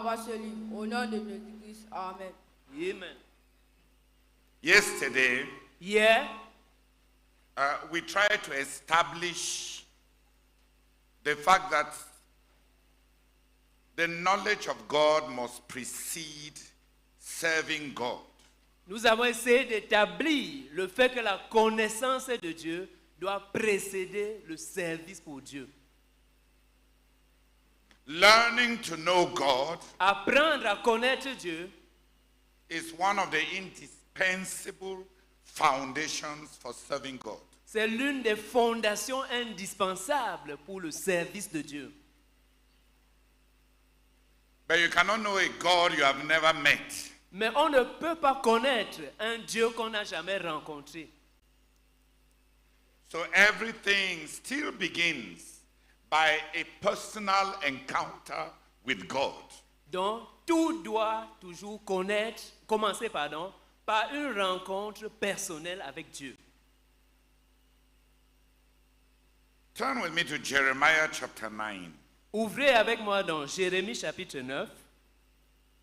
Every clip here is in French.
avoir ce livre. Au nom de Jésus-Christ. Amen. Amen. Yesterday, Hier, we tried to establish the fact that the knowledge of God must precede serving God. nous avons essayé d'établir le fait que la connaissance de Dieu doit précéder le service pour Dieu. Learning to know God Apprendre à connaître Dieu is one of the indispensable foundations for serving God. c'est l'une des fondations indispensables pour le service de Dieu. But you cannot know a God you have never met. Mais on ne peut pas connaître un Dieu qu'on n'a jamais rencontré. So everything still begins by a personal encounter with God. Donc, tout doit toujours commencer par une rencontre personnelle avec Dieu. Turn with me to Jeremiah chapter 9, Ouvrez avec moi dans Jérémie chapitre 9,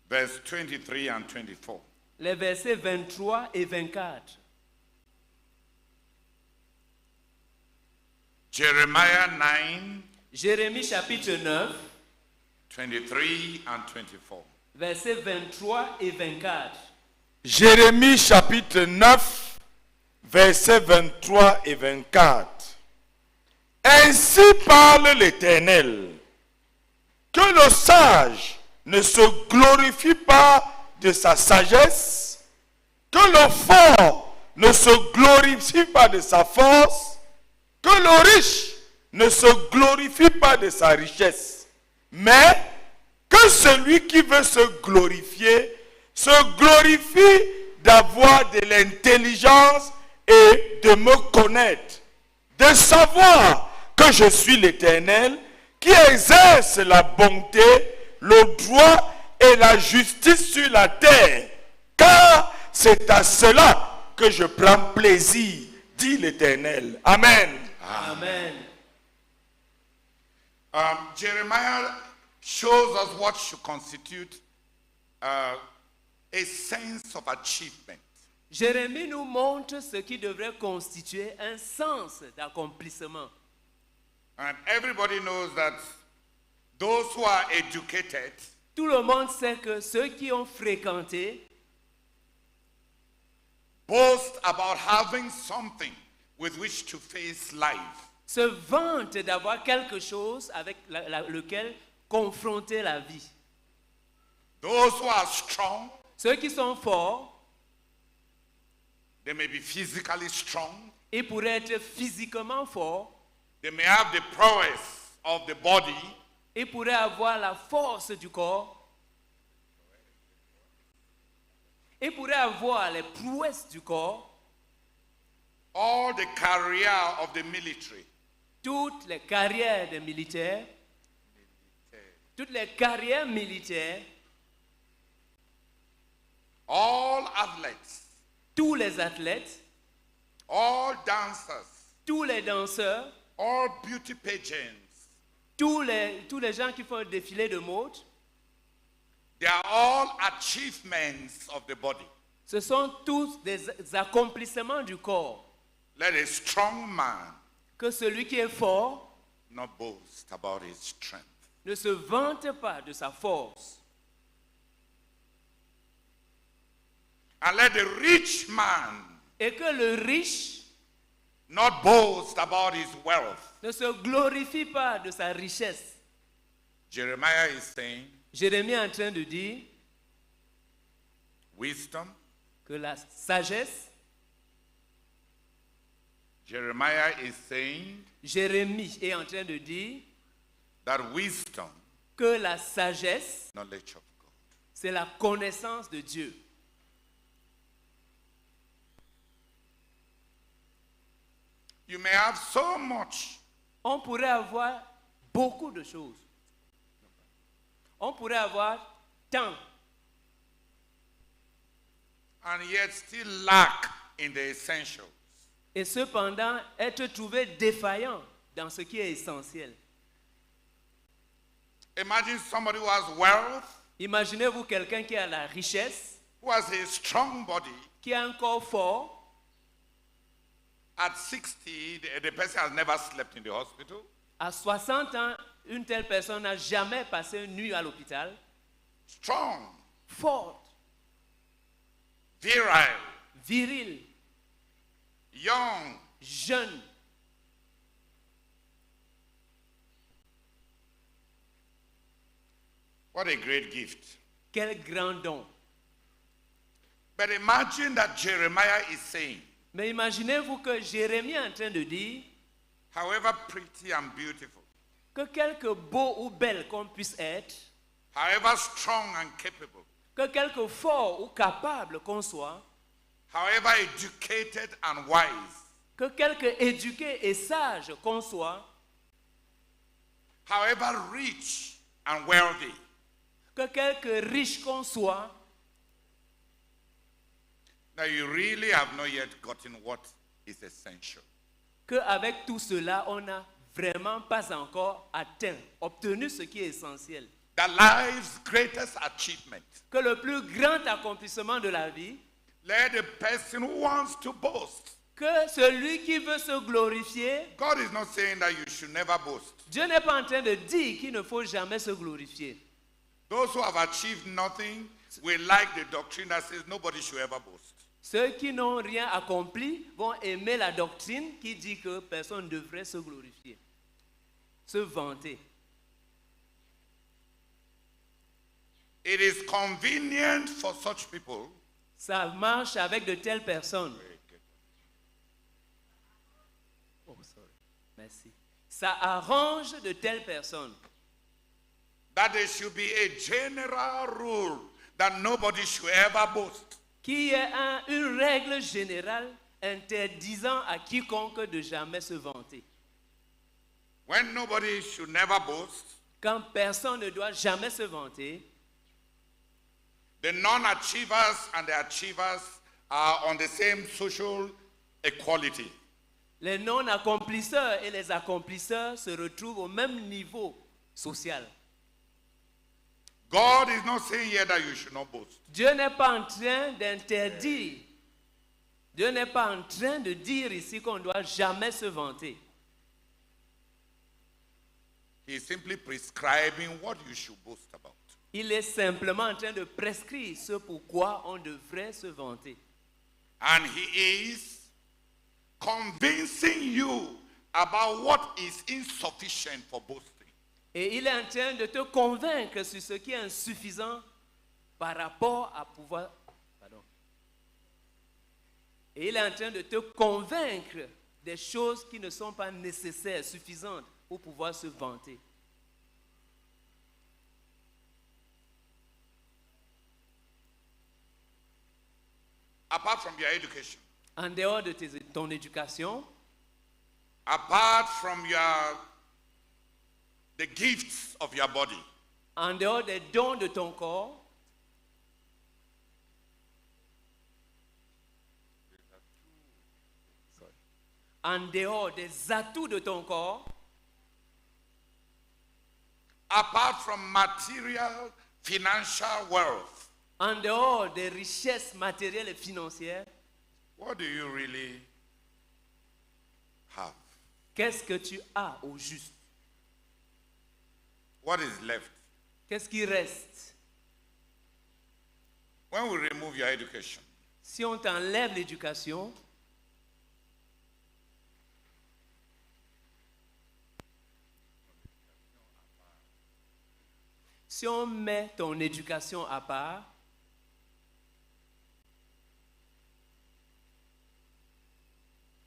verse 23 and 24. les versets 23 et 24. Jeremiah 9, Jérémie chapitre 9, 23 and 24. versets 23 et 24. Jérémie chapitre 9, versets 23 et 24. Ainsi parle l'Éternel, que le sage ne se glorifie pas de sa sagesse, que le fort ne se glorifie pas de sa force, que le riche ne se glorifie pas de sa richesse, mais que celui qui veut se glorifie d'avoir de l'intelligence et de me connaître, de savoir que je suis l'Éternel qui exerce la bonté, le droit et la justice sur la terre, car c'est à cela que je prends plaisir, dit l'Éternel. Amen. Amen. Jeremiah shows us what should constitute a sense of achievement. Jérémie nous montre ce qui devrait constituer un sens d'accomplissement. And everybody knows that those who are educated Tout le monde sait que ceux qui ont fréquenté boast about having something with which to face life. se vantent d'avoir quelque chose avec lequel confronter la vie. Those who are strong, Ceux qui sont forts, they may be physically strong, ils pourraient être physiquement forts, they may have the prowess of the body, ils pourraient avoir la force du corps, ils pourraient avoir les prouesses du corps, all the career of the military. toutes les carrières des militaires, toutes les carrières militaires, All athletes, tous les athlètes, all dancers, tous les danseurs, all beauty pageants, tous les gens qui font un défilé de mode, they are all achievements of the body. ce sont tous des accomplissements du corps. Let a strong man Que celui qui est fort not boast about his strength. ne se vante pas de sa force. And let the rich man Et que le riche not boast about his wealth. ne se glorifie pas de sa richesse. Jeremiah is saying Jérémie est en train de dire wisdom. que la sagesse, Jeremiah is saying Jérémie est en train de dire that wisdom, que la sagesse, knowledge of God. c'est la connaissance de Dieu. You may have so much, On pourrait avoir beaucoup de choses. On pourrait avoir tant and yet still lack in the essentials. et cependant être trouvé défaillant dans ce qui est essentiel. Imagine somebody who has wealth, Imaginez-vous quelqu'un qui a la richesse, who has a strong body. qui a un corps fort. At 60, the person has never slept in the hospital. À 60 ans, une telle personne n'a jamais passé une nuit à l'hôpital. Strong, Forte, virile, virile, young. jeune. What a great gift. Quel grand don. But imagine that Jeremiah is saying, Mais imaginez-vous que Jérémie est en train de dire however pretty and beautiful, que quelque beau ou belle qu'on puisse être, however strong and capable, que quelque fort ou capable qu'on soit, however educated and wise, que quelque éduqué et sage qu'on soit, however rich and wealthy, que quelque riche qu'on soit, now you really have not yet gotten what is essential. qu'avec tout cela, on n'a vraiment pas encore atteint, obtenu ce qui est essentiel. The life's greatest achievement. Que le plus grand accomplissement de la vie, Let the person who wants to boast. que celui qui veut se glorifier, God is not saying that you should never boast. Dieu n'est pas en train de dire qu'il ne faut jamais se glorifier. Those who have achieved nothing will like the doctrine that says nobody should ever boast. Ceux qui n'ont rien accompli vont aimer la doctrine qui dit que personne ne devrait se glorifier, se vanter. It is convenient for such people Ça marche avec de telles personnes. Oh, sorry. Merci. Ça arrange de telles personnes that there should be a general rule that nobody should ever boast. qu'il y ait une règle générale interdisant à quiconque de jamais se vanter. When nobody should never boast, Quand personne ne doit jamais se vanter, the non-achievers and the achievers are on the same social equality. les non-accomplisseurs et les accomplisseurs se retrouvent au même niveau social. God is not saying here that you should not boast. Dieu n'est pas en train d'interdire. Dieu n'est pas en train de dire ici qu'on ne doit jamais se vanter. He is simply prescribing what you should boast about. Il est simplement en train de prescrire ce pourquoi on devrait se vanter. And he is convincing you about what is insufficient for boasting. Et il est en train de te convaincre sur ce qui est insuffisant par rapport à pouvoir... Pardon. Et il est en train de te convaincre des choses qui ne sont pas nécessaires, suffisantes pour pouvoir se vanter. Apart from your education, En dehors de ton éducation, apart from the gifts of your body, en dehors des dons de ton corps, en dehors des atouts de ton corps, apart from material, financial wealth, en dehors des richesses matérielles et financières, what do you really have? qu'est-ce que tu as au juste? What is left? Qu'est-ce qui reste? When we remove your education, Si on t'enlève l'éducation, si on met ton éducation à part,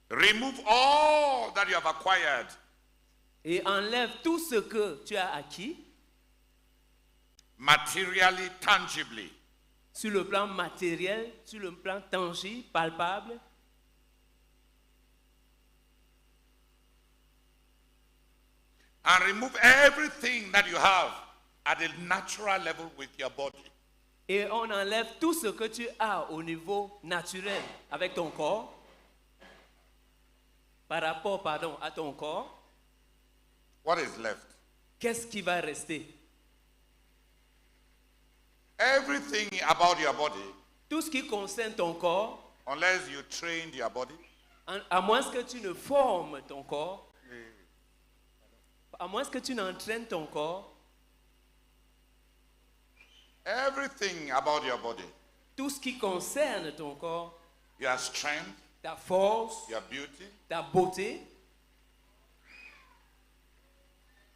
remove all that you have acquired, et enlève tout ce que tu as acquis, materially, tangibly, sur le plan matériel, sur le plan tangible, palpable, and remove everything that you have at a natural level with your body. et on enlève tout ce que tu as au niveau naturel avec ton corps, par rapport, à ton corps, What is left? qu'est-ce qui va rester? Everything about your body, Tout ce qui concerne ton corps, unless you trained your body, à moins que tu ne formes ton corps, à moins que tu n'entraînes ton corps, everything about your body, tout ce qui concerne ton corps, your strength, ta force, your beauty, ta beauté,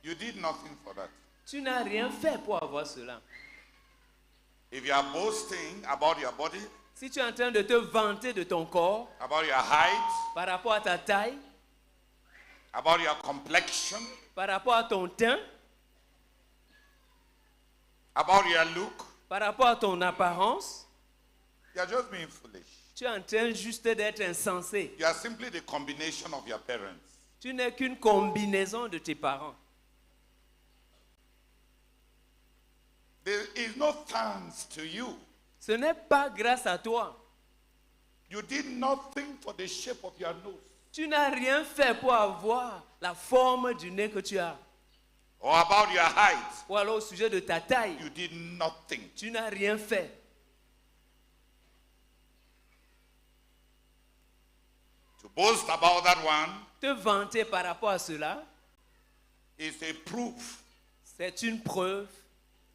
you did nothing for that. tu n'as rien fait pour avoir cela. If you are boasting about your body, Si tu es en train de te vanter de ton corps about your height, par rapport à ta taille, about your complexion, par rapport à ton teint, about your look, par rapport à ton apparence, you are just being foolish. tu es en train juste d'être insensé. You are simply the combination of your parents. Tu n'es qu'une combinaison de tes parents. There is no thanks to you. Ce n'est pas grâce à toi. You did nothing for the shape of your nose Tu n'as rien fait pour avoir la forme du nez que tu as. or about your height. Ou alors au sujet de ta taille. You did nothing. Tu n'as rien fait. To boast about that one Te vanter par rapport à cela, is a proof c'est une preuve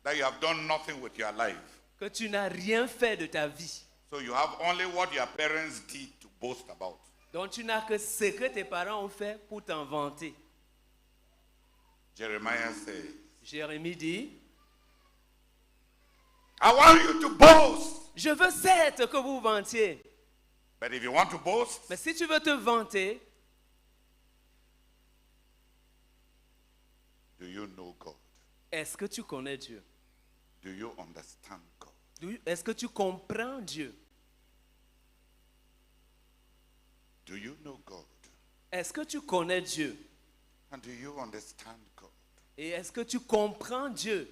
that you have done nothing with your life. que tu n'as rien fait de ta vie. So you have only what your parents did to boast about. Donc tu n'as que ce que tes parents ont fait pour t'en vanter. Jeremiah says, Jérémie dit, I want you to boast. je veux certes que vous vantiez. But if you want to boast, Mais si tu veux te vanter, do you know God? est-ce que tu connais Dieu? Do you understand God? Est-ce que tu comprends Dieu? Do you know God? Est-ce que tu connais Dieu? And do you understand God? Et est-ce que tu comprends Dieu?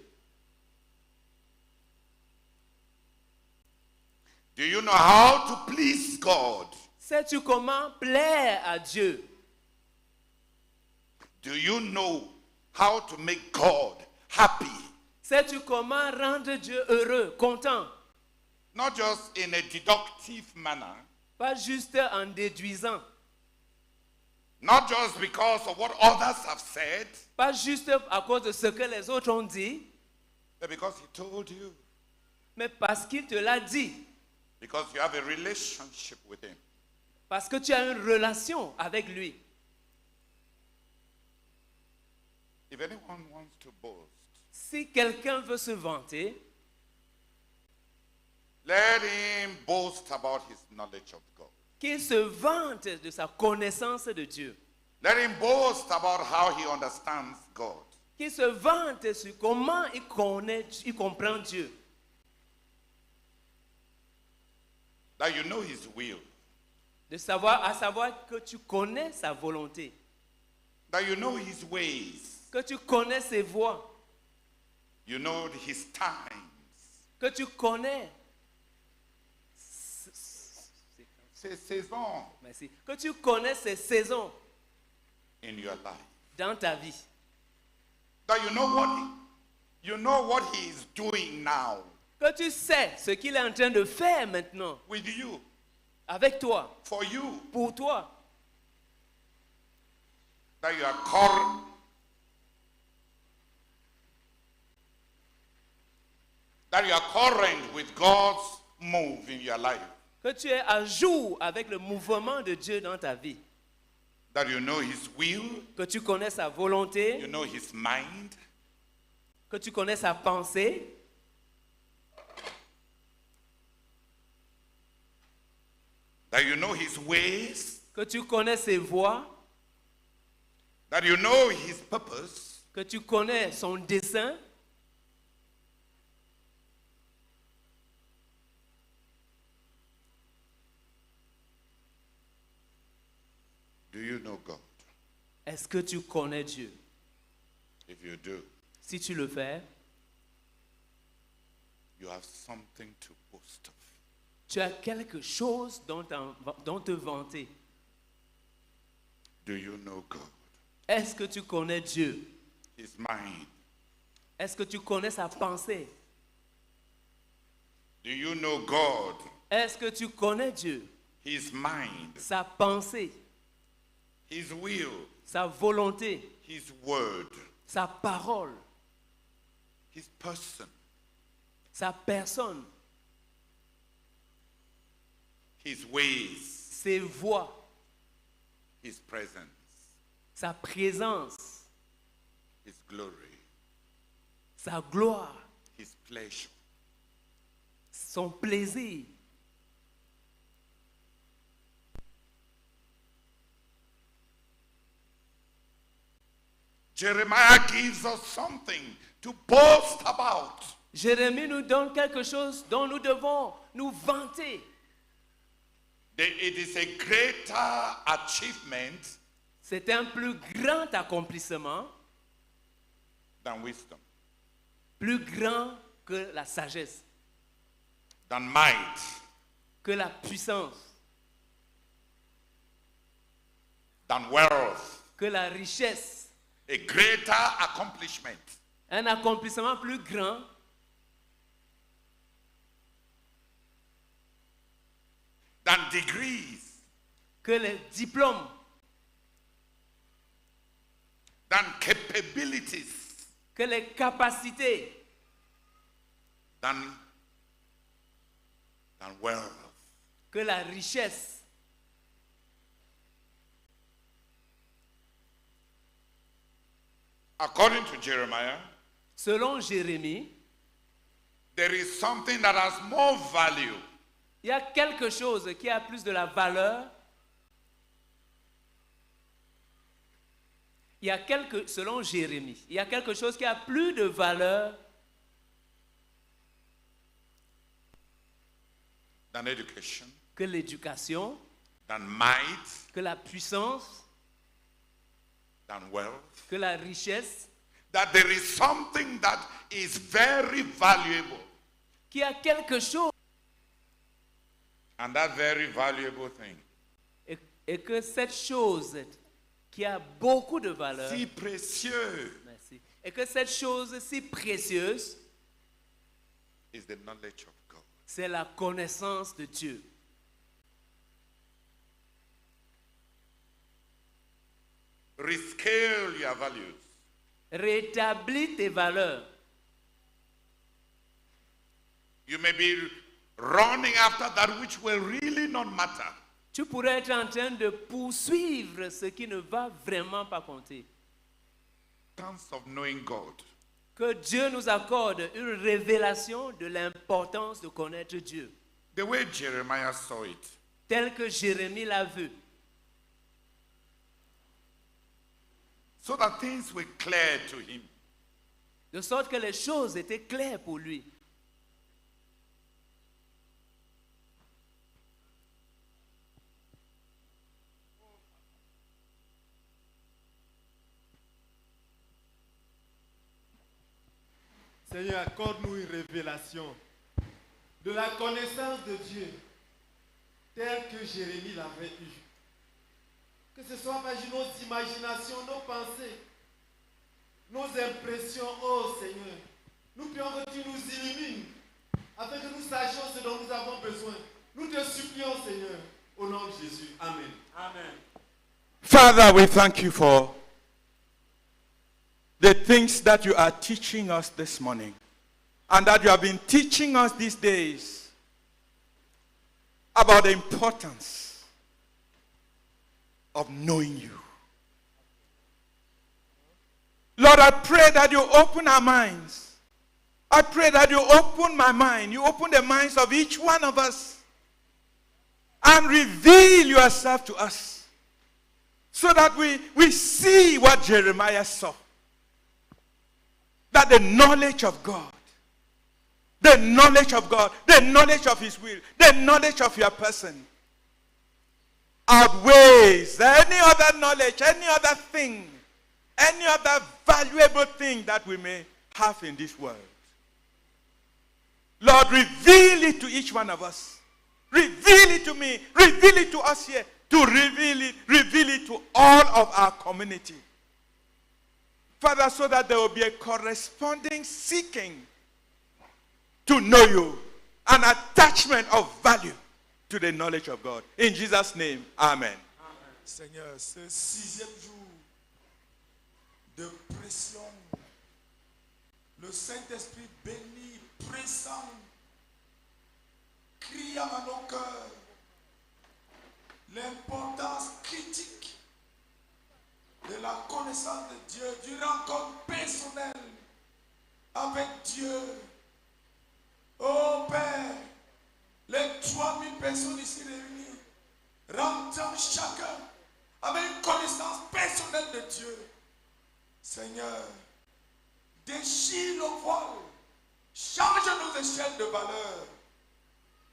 Do you know how to please God? Sais-tu comment plaire à Dieu? Do you know how to make God happy? Sais-tu comment rendre Dieu heureux, content? Not just in a deductive manner, Pas juste en déduisant. not just because of what others have said, Pas juste à cause de ce que les autres ont dit, but because He told you, mais parce qu'il te l'a dit. because you have a relationship with Him. Parce que tu as une relation avec lui. If anyone wants to boast, Si quelqu'un veut se vanter, let him boast about his knowledge of God. qu'il se vante de sa connaissance de Dieu. Let him boast about how he understands God. Qu'il se vante sur comment il connaît, il comprend Dieu. That you know His will. À savoir que tu connais sa volonté. That you know His ways. Que tu connais ses voies. You know His times. Que tu connais. Ses saisons Merci. Que tu connais ses saisons in your life. dans ta vie. That you know what He is doing now Que tu sais ce qu'il est en train de faire maintenant with you, avec toi, for you. pour toi. That you are current with God's move in your life. Que tu es à jour avec le mouvement de Dieu dans ta vie. That you know His will, Que tu connais sa volonté, you know His mind, que tu connais sa pensée, that you know His ways, que tu connais ses voies, that you know His purpose, que tu connais son dessein. Do you know God? Est-ce que tu connais Dieu? If you do, Si tu le fais, you have something to boast of. tu as quelque chose dont te vanter. Do you know God? Est-ce que tu connais Dieu? His mind. Est-ce que tu connais sa pensée? Do you know God? Est-ce que tu connais Dieu? His mind, Sa pensée, His will, sa volonté, His word, sa parole, His person, sa personne, His ways, ses voies, His presence, sa présence, His glory, sa gloire, His pleasure. son plaisir. Jeremiah gives us something to boast about. Jérémie nous donne quelque chose dont nous devons nous vanter. It is a greater achievement C'est un plus grand accomplissement, than wisdom, plus grand que la sagesse, than might, que la puissance, than wealth. que la richesse. A greater accomplishment Un accomplissement plus grand than degrees, que les diplômes, than capabilities, que les capacités, than wealth. que la richesse. According to Jeremiah, Selon Jérémie, there is something that has more value il y a quelque chose qui a plus de la valeur. Selon Jérémie, il y a quelque chose qui a plus de valeur than education, que l'éducation, than might, que la puissance, than wealth. que la richesse, That there is something that is very valuable. qu'il y a quelque chose And that very valuable thing, et que cette chose qui a beaucoup de valeur, si précieux, merci, et que cette chose si précieuse, is the knowledge of God. c'est la connaissance de Dieu. Rescale your values. Rétablis tes valeurs. You may be running after that which will really not matter. Tu pourrais être en train de poursuivre ce qui ne va vraiment pas compter. In terms of knowing God, Que Dieu nous accorde une révélation de l'importance de connaître Dieu, the way Jeremiah saw it, tel que Jérémie l'a vu, so that things were clear to him. de sorte que les choses étaient claires pour lui. Seigneur, accorde-nous une révélation de la connaissance de Dieu telle que Jérémie l'avait eue. Que ce soit par nos imaginations, nos pensées, nos impressions, oh Seigneur. Nous prions que tu nous illumines afin que nous sachions ce dont nous avons besoin. Nous te supplions, Seigneur, au nom de Jésus. Amen. Amen. Father, we thank you for the things that you are teaching us this morning and that you have been teaching us these days about the importance of knowing you. Lord, I pray that you open our minds. I pray that you open my mind. You open the minds of each one of us and reveal yourself to us so that we see what Jeremiah saw. That the knowledge of God, the knowledge of God, the knowledge of his will, the knowledge of your person outweighs any other knowledge, any other thing, any other valuable thing that we may have in this world. Lord, reveal it to each one of us. Reveal it to me. Reveal it to us here. To reveal it to all of our community. Father, so that there will be a corresponding seeking to know you an attachment of value to the knowledge of God. In Jesus' name, amen. Seigneur, ce 6e jour de pression, le Saint-Esprit béni, pressant, crie à nos cœurs l'importance critique de la connaissance de Dieu, d'une rencontre personnelle avec Dieu. Oh Père, les 3000 personnes ici réunies, rentrant chacun avec une connaissance personnelle de Dieu. Seigneur, déchire nos voiles, change nos échelles de valeur.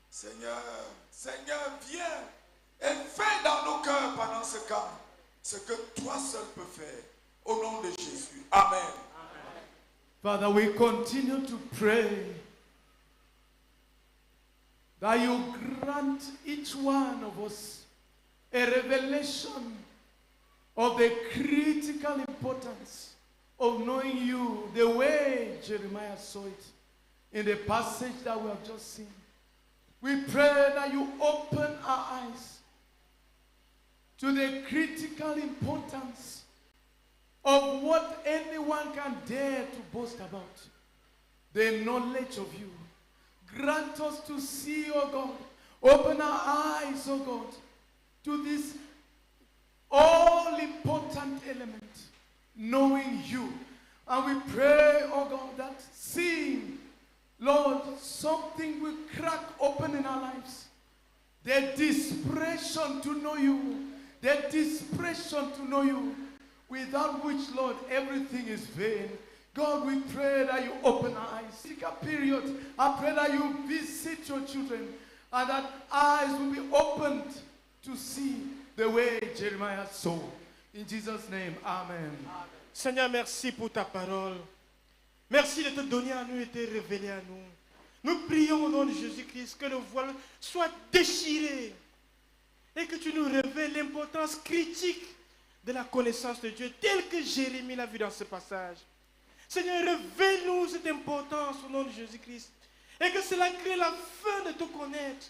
Seigneur, viens et fais dans nos cœurs pendant ce camp ce que toi seul peux faire. Au nom de Jésus. Amen. Father, we continue to pray that you grant each one of us a revelation of the critical importance of knowing you the way Jeremiah saw it in the passage that we have just seen. We pray that you open our eyes to the critical importance of what anyone can dare to boast about, the knowledge of you. Grant us to see, oh God, open our eyes, oh God, to this all-important element, knowing you. And we pray, oh God, that seeing, Lord, something will crack open in our lives. The desperation to know you, the desperation to know you, without which, Lord, everything is vain. God, we pray that you open our eyes. Take a period. I pray that you visit your children and that eyes will be opened to see the way Jeremiah saw. In Jesus' name, amen. Seigneur, merci pour ta parole. Merci de te donner à nous et de te révéler à nous. Nous prions au nom de Jésus-Christ que le voile soit déchiré et que tu nous révèles l'importance critique de la connaissance de Dieu, telle que Jérémie l'a vu dans ce passage. Seigneur, révèle-nous cette importance au nom de Jésus-Christ et que cela crée la fin de te connaître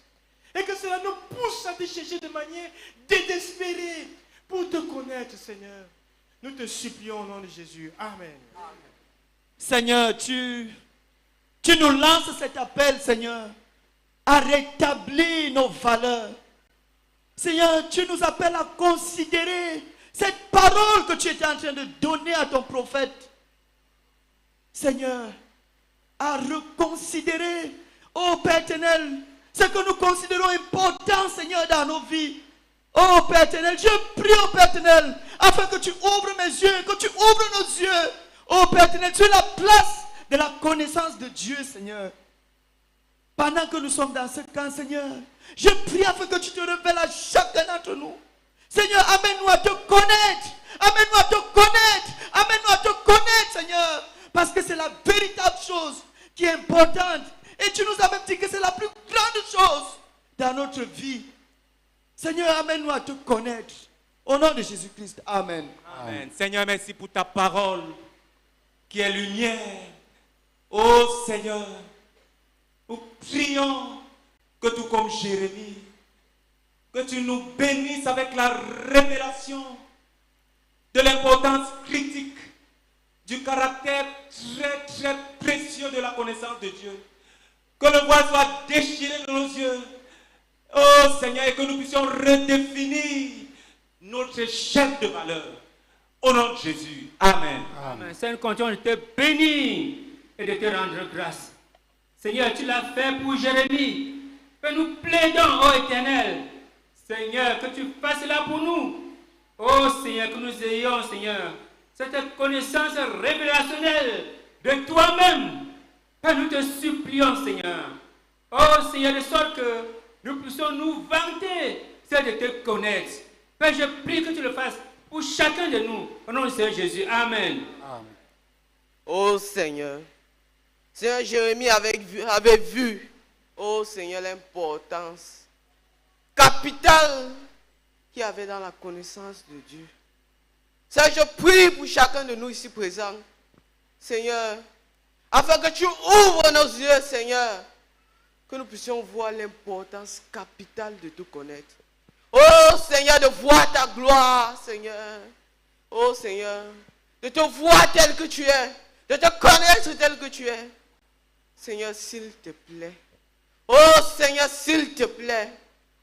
et que cela nous pousse à te chercher de manière désespérée pour te connaître, Seigneur. Nous te supplions au nom de Jésus. Amen. Seigneur, tu nous lances cet appel, Seigneur, à rétablir nos valeurs. Seigneur, tu nous appelles à considérer cette parole que tu étais en train de donner à ton prophète. Seigneur, à reconsidérer, ô Père éternel, ce que nous considérons important, Seigneur, dans nos vies. Ô Père éternel, je prie, ô Père éternel, afin que tu ouvres mes yeux, que tu ouvres nos yeux. Ô Père éternel, tu es la place de la connaissance de Dieu, Seigneur. Pendant que nous sommes dans ce camp, Seigneur, je prie afin que tu te révèles à chacun d'entre nous. Seigneur, amène-nous à te connaître. Amène-nous à te connaître. Amène-nous à te connaître, Seigneur. Parce que c'est la véritable chose qui est importante. Et tu nous as même dit que c'est la plus grande chose dans notre vie. Seigneur, amène-nous à te connaître. Au nom de Jésus-Christ. Amen. Amen. Seigneur, merci pour ta parole qui est lumière. Oh Seigneur, nous prions que tout comme Jérémie, que tu nous bénisses avec la révélation de l'importance critique du caractère très très précieux de la connaissance de Dieu. Que le voile soit déchiré de nos yeux. Oh Seigneur, et que nous puissions redéfinir notre échelle de valeur. Au nom de Jésus. Amen. Amen. Seigneur, continue de te bénir et de te rendre grâce. Seigneur, tu l'as fait pour Jérémie. Que nous plaidons, ô Éternel. Seigneur, que tu fasses cela pour nous. Oh Seigneur, que nous ayons, Seigneur, cette connaissance révélationnelle de toi-même. Père, nous te supplions, Seigneur. Oh Seigneur, de sorte que nous puissions nous vanter, c'est de te connaître. Père, je prie que tu le fasses pour chacun de nous. Au nom du Seigneur Jésus. Amen. Amen. Oh Seigneur, Seigneur, Jérémie avait vu, oh Seigneur, l'importance capitale qu'il y avait dans la connaissance de Dieu. Seigneur, je prie pour chacun de nous ici présents, Seigneur, afin que tu ouvres nos yeux, Seigneur, que nous puissions voir l'importance capitale de te connaître. Oh Seigneur, de voir ta gloire, Seigneur. Oh Seigneur, de te voir tel que tu es, de te connaître tel que tu es. Seigneur, s'il te plaît. Oh Seigneur, s'il te plaît.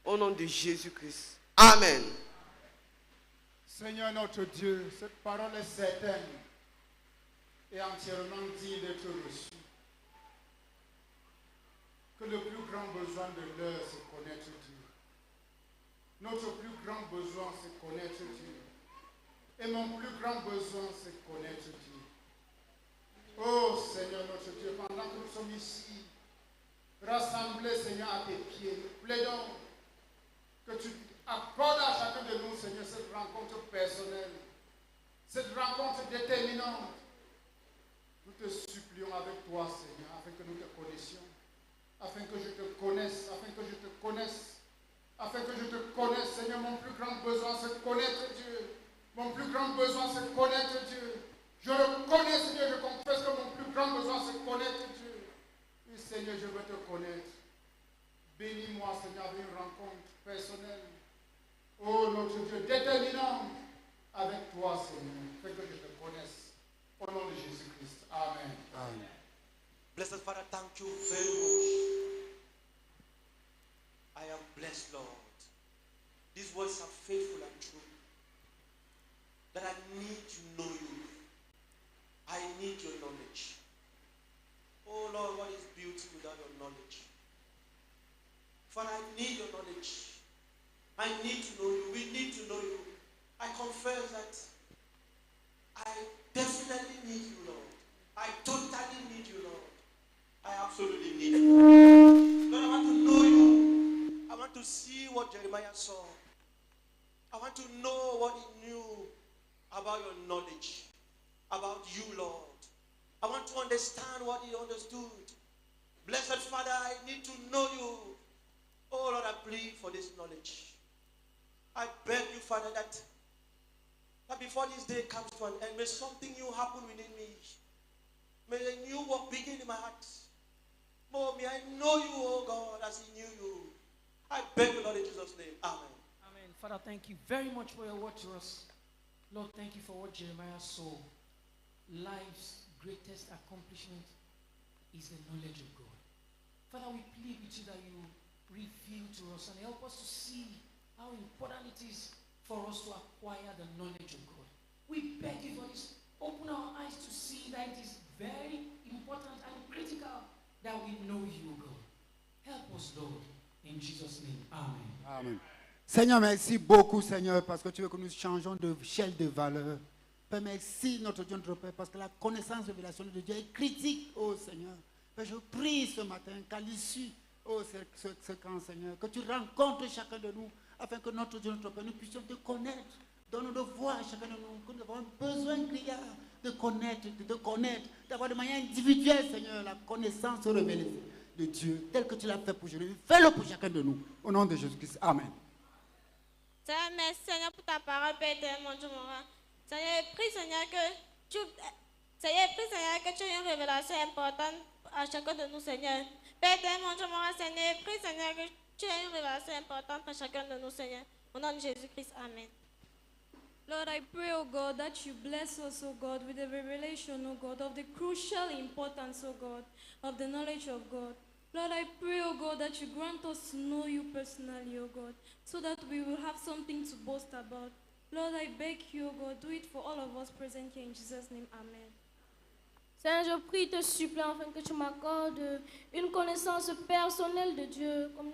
Au nom de Jésus-Christ. Amen. Seigneur notre Dieu, cette parole est certaine et entièrement digne d'être reçue. Que le plus grand besoin de l'heure, c'est connaître Dieu. Notre plus grand besoin, c'est connaître Dieu. Et mon plus grand besoin, c'est connaître Dieu. Oh Seigneur notre Dieu, pendant que nous sommes ici, rassemblés, Seigneur, à tes pieds, nous plaidons que tu accordes à chacun de nous, Seigneur, cette rencontre personnelle, cette rencontre déterminante. Nous te supplions avec toi, Seigneur, afin que nous te connaissions, afin que je te connaisse, afin que je te connaisse, afin que je te connaisse, Seigneur. Mon plus grand besoin, c'est de connaître Dieu. Mon plus grand besoin, c'est de connaître Dieu. Je reconnais, Seigneur, je confesse que mon plus grand besoin, c'est de connaître Dieu. Et Seigneur, je veux te connaître. Bénis-moi, Seigneur, avec une rencontre personnelle. Oh, notre Dieu, déterminante avec toi, Seigneur. Fais que je te connaisse. Au nom de Jésus-Christ. Amen. Amen. Blessed Father, thank you very much. I am blessed, Lord. These words are faithful and true. That I need to know you. I need your knowledge. Oh Lord, what is beauty without your knowledge? Father, I need your knowledge. I need to know you. We need to know you. I confess that I definitely need you, Lord. I totally need you, Lord. I absolutely need you. Lord, I want to know you. I want to see what Jeremiah saw. I want to know what he knew about your knowledge, about you, Lord. I want to understand what he understood. Blessed Father, I need to know you. Oh Lord, I plead for this knowledge. I beg you, Father, that before this day comes to an end, may something new happen within me. May a new work begin in my heart. Oh, may I know you, oh God, as he knew you. I beg you, Lord, in Jesus' name. Amen. Amen. Father, thank you very much for your word to us. Lord, thank you for what Jeremiah saw. Life's greatest accomplishment is the knowledge of God. Father, we plead with you that you reveal to us and help us to see how important it is for us to acquire the knowledge of God. We beg you for this. Open our eyes to see that it is very important and critical that we know you, God. Help us, Lord. In Jesus' name, amen. Amen. Seigneur, merci beaucoup, Seigneur, parce que tu veux que nous changeons de échelle de valeur. Père, merci, notre Dieu, notre Père, parce que la connaissance, révélation de Dieu est critique, oh Seigneur. Père, je prie ce matin qu'à l'issue, oh ce camp, Seigneur, que tu rencontres chacun de nous, afin que notre Dieu, notre Père, nous puissions te connaître. Donne-nous de voir chacun de nous, que nous avons besoin criard de connaître, d'avoir de manière individuelle, Seigneur, la connaissance révélée de Dieu, telle que tu l'as fait pour Jésus. Fais-le pour chacun de nous. Au nom de Jésus-Christ. Amen. Seigneur, merci Seigneur pour ta parole, Père éternel, mon Dieu, mon roi. Seigneur, prie Seigneur que tu aies une révélation importante à chacun de nous, Seigneur. Père éternel, mon Dieu, mon roi, Seigneur, prie Seigneur que tu aies une révélation importante à chacun de nous, Seigneur. Au nom de Jésus-Christ, amen. Lord, I pray, oh God, that you bless us, oh God, with the revelation, oh God, of the crucial importance, oh God, of the knowledge of God. Lord, I pray, oh God, that you grant us to know you personally, oh God, so that we will have something to boast about. Lord, I beg you, oh God, do it for all of us present here in Jesus' name. Amen. Seigneur, je prie, te supplie, afin que tu m'accordes une connaissance personnelle de Dieu, comme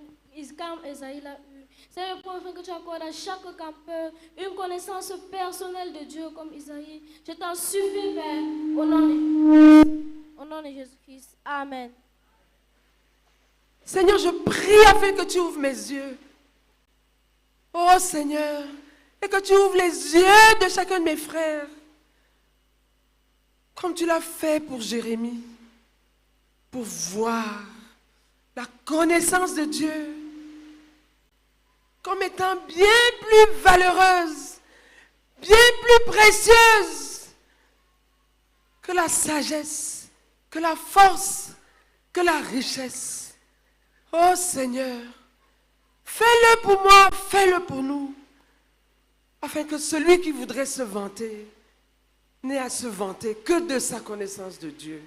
Esaïe l'a eu. Seigneur, je prie, afin que tu accordes à chaque campeur une connaissance personnelle de Dieu, comme Isaïe. Je t'en supplie, Père, au nom de Jésus-Christ. Amen. Seigneur, je prie afin que tu ouvres mes yeux. Oh Seigneur, et que tu ouvres les yeux de chacun de mes frères, comme tu l'as fait pour Jérémie, pour voir la connaissance de Dieu comme étant bien plus valeureuse, bien plus précieuse que la sagesse, que la force, que la richesse. Oh Seigneur, fais-le pour moi, fais-le pour nous, afin que celui qui voudrait se vanter n'ait à se vanter que de sa connaissance de Dieu.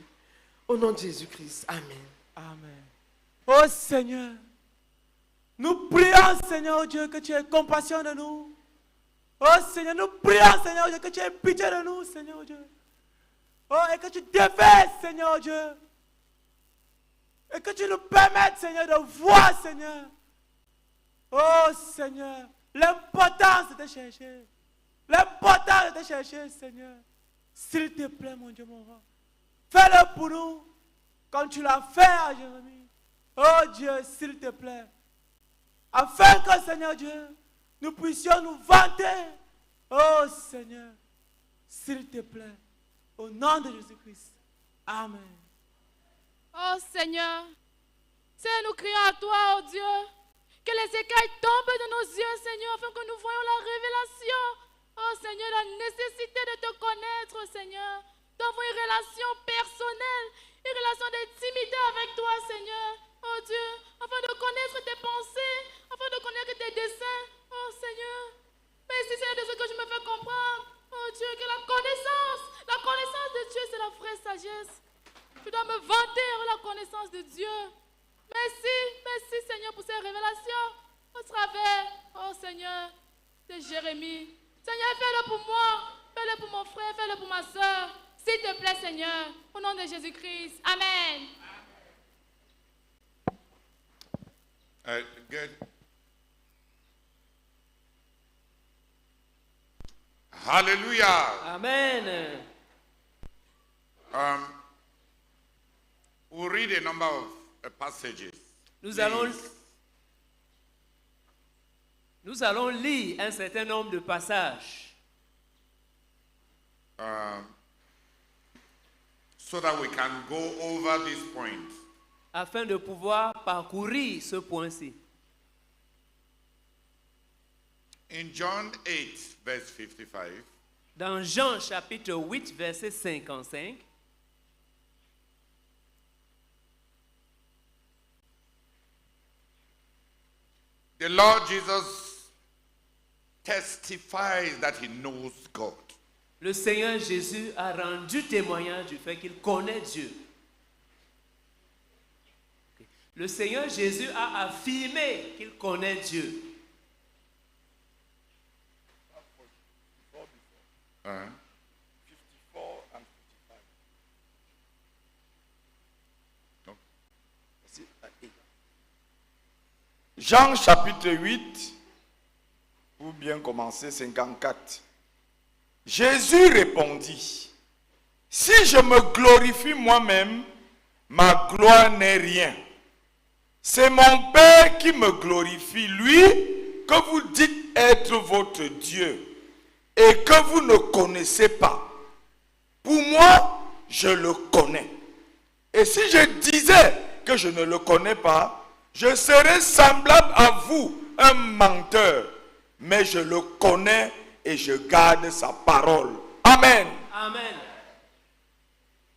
Au nom de Jésus-Christ. Amen. Amen. Oh Seigneur, nous prions, Seigneur Dieu, que tu aies compassion de nous. Oh Seigneur, nous prions, Seigneur Dieu, que tu aies pitié de nous, Seigneur Dieu. Oh, et que tu défaises, Seigneur Dieu. Et que tu nous permettes, Seigneur, de voir, Seigneur. Oh Seigneur, l'importance de te chercher. L'importance de te chercher, Seigneur. S'il te plaît, mon Dieu, mon roi. Fais-le pour nous, comme tu l'as fait à Jérémie. Oh Dieu, s'il te plaît. Afin que, Seigneur Dieu, nous puissions nous vanter. Oh Seigneur, s'il te plaît. Au nom de Jésus-Christ. Amen. Oh Seigneur, Seigneur, nous crions à toi, oh Dieu, que les écailles tombent de nos yeux, Seigneur, afin que nous voyions la révélation. Oh Seigneur, la nécessité de te connaître, Seigneur, d'avoir une relation personnelle, une relation d'intimité avec toi, Seigneur. Oh Dieu, afin de connaître tes pensées, afin de connaître tes desseins. Oh Seigneur, merci Seigneur de ce que je me fais comprendre. Oh Dieu, que la connaissance de Dieu, c'est la vraie sagesse. Je dois me vanter avec la connaissance de Dieu. Merci Seigneur pour ces révélations au travers, oh Seigneur, de Jérémie. Seigneur, fais-le pour moi, fais-le pour mon frère, fais-le pour ma soeur. S'il te plaît, Seigneur, au nom de Jésus-Christ. Amen. Good. Hallelujah. Amen. We'll read a number of passages. Nous allons lire un certain nombre de passages. So that we can go over this point. Afin de pouvoir parcourir ce point-ci. In John 8, verse 55, dans Jean chapitre 8, verset 55, the Lord Jesus testifies that he knows God. Le Seigneur Jésus a rendu témoignage du fait qu'il connaît Dieu. Le Seigneur Jésus a affirmé qu'il connaît Dieu. Jean chapitre 8, ou bien commencer 54. Jésus répondit, si je me glorifie moi-même, ma gloire n'est rien. C'est mon Père qui me glorifie, lui que vous dites être votre Dieu et que vous ne connaissez pas. Pour moi, je le connais. Et si je disais que je ne le connais pas, je serais semblable à vous, un menteur. Mais je le connais et je garde sa parole. Amen. Amen.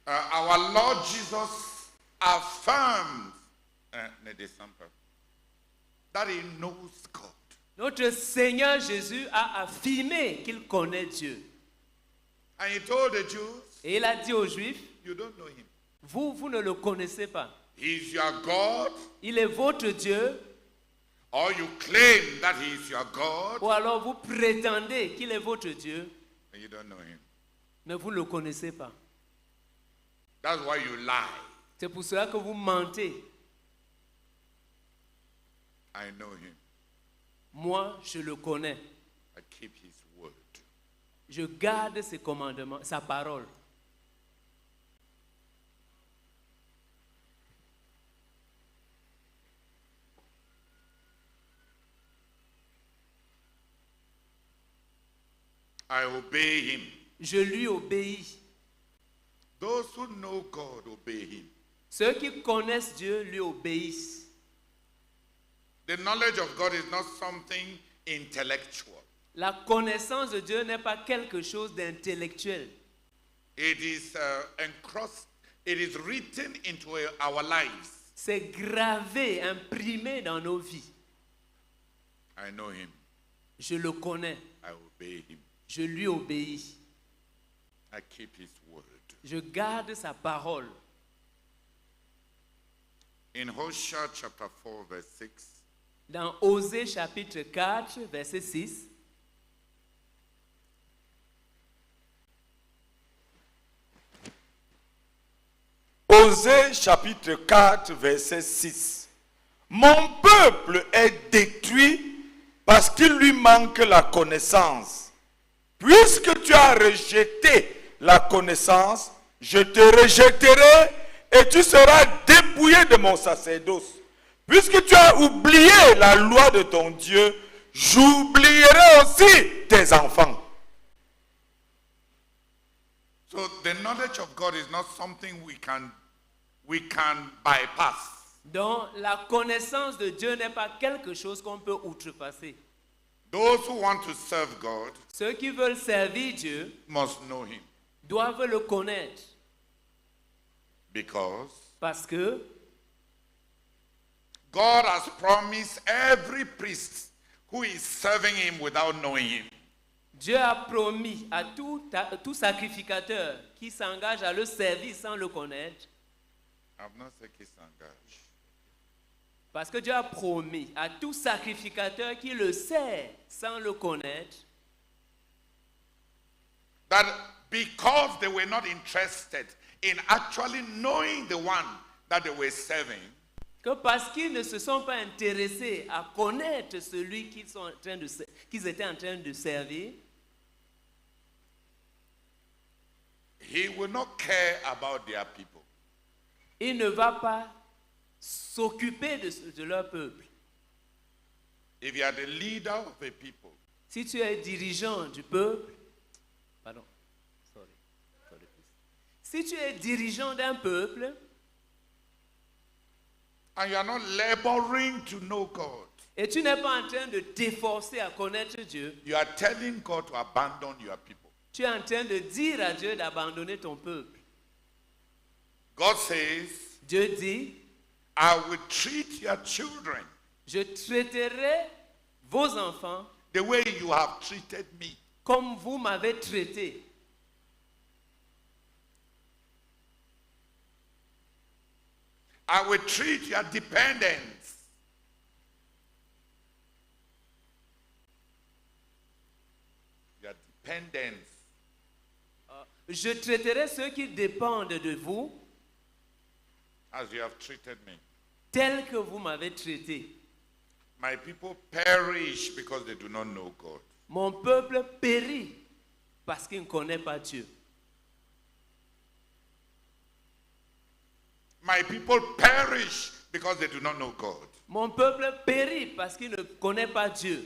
Our Lord Jesus affirms that he knows God. Notre Seigneur Jésus a affirmé qu'il connaît Dieu. And he told the Jews, et il a dit aux Juifs, you don't know him. Vous ne le connaissez pas. He is your God. Il est votre Dieu. Or you claim that he is your God. Ou alors vous prétendez qu'il est votre Dieu. And you don't know him. Mais vous ne le connaissez pas. That's why you lie. C'est pour cela que vous mentez. I know him. Moi, je le connais. I keep his word. Je garde ses commandements, sa parole. I obey him. Je lui obéis. Those who know God obey him. Ceux qui connaissent Dieu lui obéissent. The knowledge of God is not something intellectual. La connaissance de Dieu n'est pas quelque chose d'intellectuel. It is written into our lives. C'est gravé, imprimé dans nos vies. I know him. Je le connais. I obey him. Je lui obéis. I keep his word. Je garde sa parole. In Hosea chapter 4, verse 6, Dans Osée chapitre 4, verset 6, Osée chapitre 4, verset 6. Mon peuple est détruit parce qu'il lui manque la connaissance. Puisque tu as rejeté la connaissance, je te rejetterai et tu seras dépouillé de mon sacerdoce. Puisque tu as oublié la loi de ton Dieu, j'oublierai aussi tes enfants. so the knowledge of God is not something we can bypass. donc la connaissance de Dieu n'est pas quelque chose qu'on peut outrepasser. Those who want to serve God Ceux qui veulent servir Dieu must know him doivent le connaître because parce que God has promised every priest who is serving him without knowing him. Dieu a promis à tout sacrificateur qui s'engage à le servir sans le connaître, I've not said he s'engage. parce que Dieu a promis à tout sacrificateur qui le sert sans le connaître, That because they were not interested in actually knowing the one that they were serving, que parce qu'ils ne se sont pas intéressés à connaître celui qu'ils étaient en train de servir, he will not care about their people. il ne va pas s'occuper de leur peuple. If you are the leader of a people, Si tu es dirigeant du peuple, pardon, sorry, si tu es dirigeant d'un peuple, and you are not laboring to know God, et tu n'es pas en train de t'efforcer à connaître Dieu, you are telling God to abandon your people. tu es en train de dire à Dieu d'abandonner ton peuple. God says, Dieu dit, I will treat your children je traiterai vos enfants the way you have treated me. comme vous m'avez traité. I will treat your dependents Je traiterai ceux qui dépendent de vous as you have treated me. tels que vous m'avez traité. My people perish because they do not know God. Mon peuple périt parce qu'il ne connaît pas Dieu. My people perish because they do not know God. Mon peuple périt parce qu'il ne connaît pas Dieu.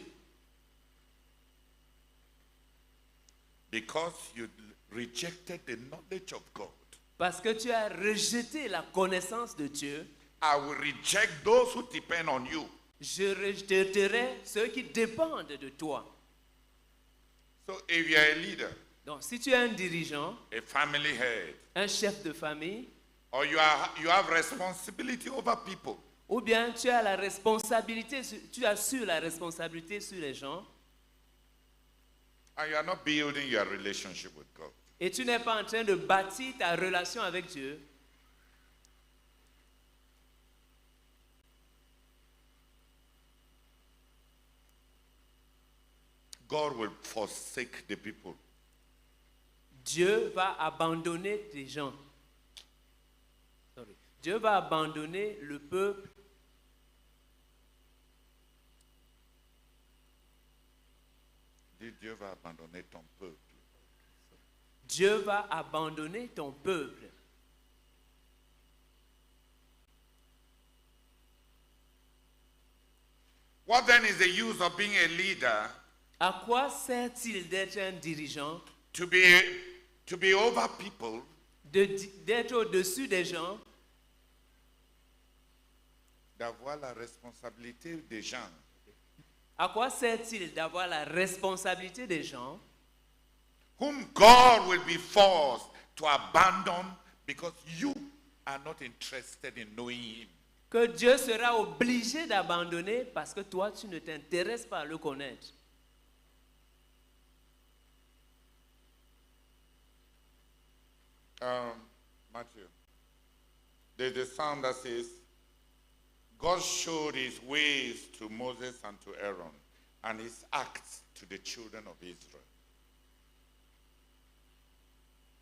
Because you rejected the knowledge of God. Parce que tu as rejeté la connaissance de Dieu. I will reject those who depend on you. Je rejetterai ceux qui dépendent de toi. So if you are a leader, Donc si tu es un dirigeant, a family head, un chef de famille, or you have responsibility over people, ou bien tu as la responsabilité, tu assures la responsabilité sur les gens, and you are not building your relationship with God, et tu n'es pas en train de bâtir ta relation avec Dieu, God will forsake the people. Dieu va abandonner des gens. Dieu va abandonner le peuple. Dieu va abandonner ton peuple. Dieu va abandonner ton peuple. What then is the use of being a leader? À quoi sert-il d'être un dirigeant? To be over people. D'être au-dessus des gens. D'avoir la responsabilité des gens. À quoi sert-il d'avoir la responsabilité des gens? Whom God will be forced to abandon because you are not interested in knowing Him. que Dieu sera obligé d'abandonner parce que toi, tu ne t'intéresses pas à le connaître. Matthew, there's a psalm that says, God showed his ways to Moses and to Aaron, and his acts to the children of Israel.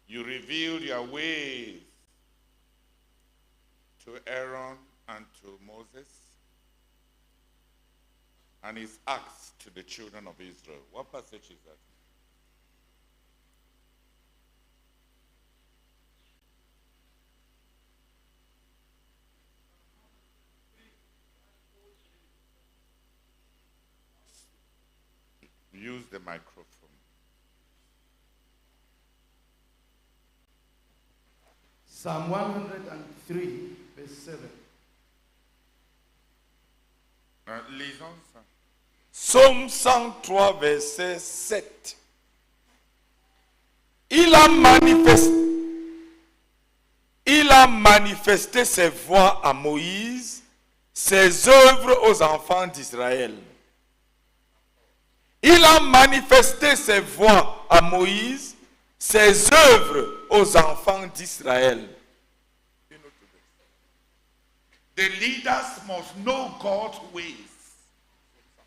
You revealed your ways to Aaron and to Moses, and his acts to the children of Israel. What passage is that? Use the microphone. Psalm 103, verse 7. Lisons ça. Psaume 103, verset 7. Il a manifesté ses voies à Moïse, ses œuvres aux enfants d'Israël. Il a manifesté ses voies à Moïse, ses œuvres aux enfants d'Israël. The leaders must know God's ways.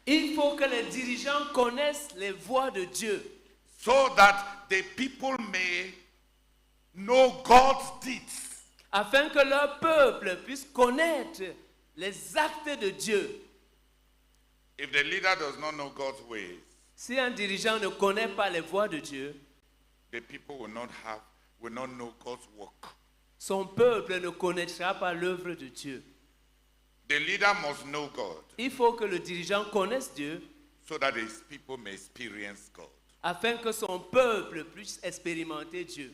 Il faut que les dirigeants connaissent les voies de Dieu. So that the people may know God's deeds. Afin que leur peuple puisse connaître les actes de Dieu. If the leader does not know God's ways, si un dirigeant ne connaît pas les voies de Dieu, the people will not know God's work. Son peuple ne connaîtra pas l'œuvre de Dieu. The leader must know God. Il faut que le dirigeant connaisse Dieu. So that his people may experience God. Afin que son peuple puisse expérimenter Dieu.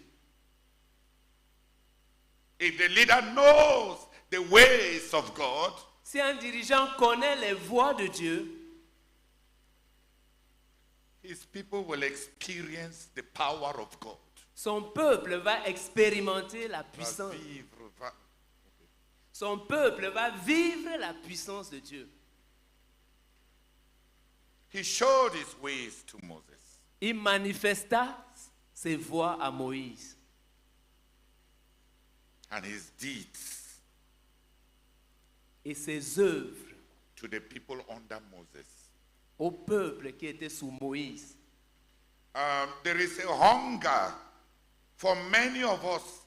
If the leader knows the ways of God, si un dirigeant connaît les voies de Dieu, his people will experience the power of God. Son peuple va expérimenter la puissance. Son peuple va vivre la puissance de Dieu. He showed his ways to Moses. Il manifesta ses voies à Moïse. And his deeds. Et ses œuvres. To the people under Moses. Au peuple qui était sous Moïse. There is a hunger for many of us,